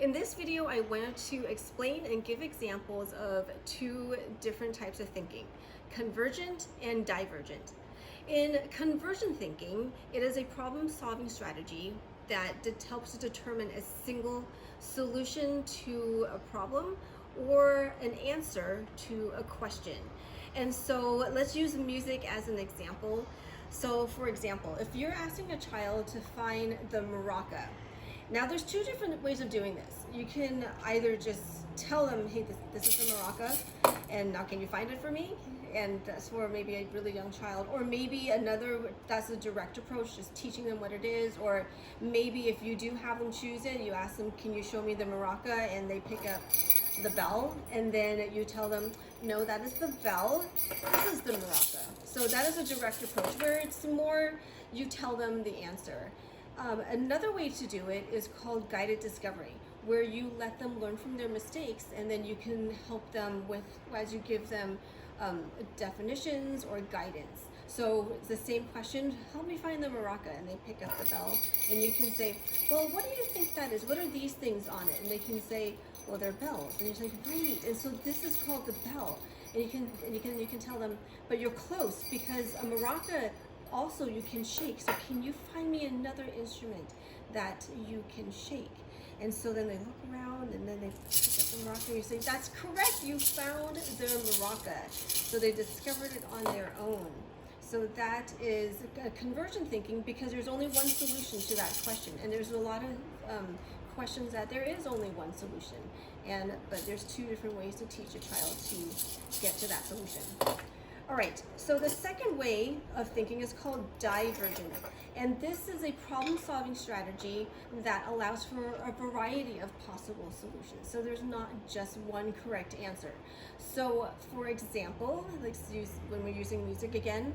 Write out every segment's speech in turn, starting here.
In this video, I wanted to explain and give examples of two different types of thinking, convergent and divergent. In convergent thinking, it is a problem-solving strategy that helps to determine a single solution to a problem or an answer to a question. And so let's use music as an example. So for example, if you're asking a child to find the maraca, now there's two different ways of doing this. You can either just tell them, hey, this is the maraca, and now can you find it for me? And that's for maybe a really young child. Or maybe another, that's a direct approach, just teaching them what it is. Or maybe if you do have them choose it, you ask them, can you show me the maraca? And they pick up the bell, and then you tell them, no, that is the bell, this is the maraca. So that is a direct approach where it's more, you tell them the answer. Another way to do it is called guided discovery, where you let them learn from their mistakes, and then you can help them with, as you give them definitions or guidance. So it's the same question, help me find the maraca, and they pick up the bell, and you can say, well, what do you think that is? What are these things on it? And they can say, well, they're bells. And you're like, right. And so this is called the bell. And you can tell them, but you're close, because a maraca also you can shake. So can you find me another instrument that you can shake? And so then they look around, and then they pick up the maraca, and you say, that's correct, you found the maraca. So they discovered it on their own. So that is convergent thinking, because there's only one solution to that question. And there's a lot of questions that there is only one solution. But there's two different ways to teach a child to get to that solution. All right, so the second way of thinking is called divergent. And this is a problem-solving strategy that allows for a variety of possible solutions. So there's not just one correct answer. So for example, let's use, when we're using music again,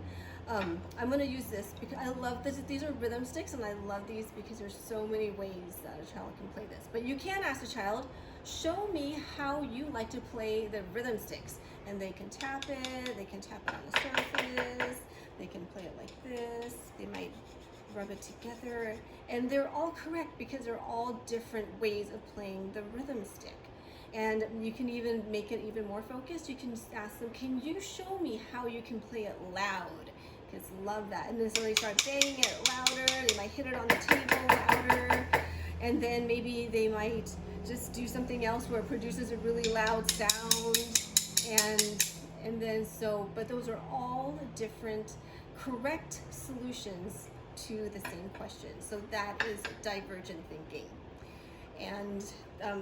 I'm going to use this because I love this. These are rhythm sticks, and I love these because there's so many ways that a child can play this. But you can ask a child, show me how you like to play the rhythm sticks. And they can tap it, they can tap it on the surface, they can play it like this, they might rub it together. And they're all correct because they're all different ways of playing the rhythm stick. And you can even make it even more focused. You can just ask them, can you show me how you can play it loud? Kids love that. And then so they start banging it louder, they might hit it on the table louder, and then maybe they might just do something else where it produces a really loud sound. And then so, but those are all different correct solutions to the same question. So that is divergent thinking. And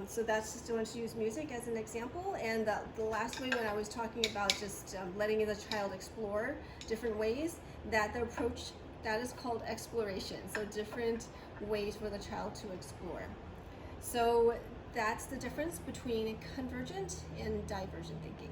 so that's just, I want to use music as an example. And the last way, when I was talking about just letting the child explore different ways, that the approach, that is called exploration. So different ways for the child to explore. So that's the difference between convergent and divergent thinking.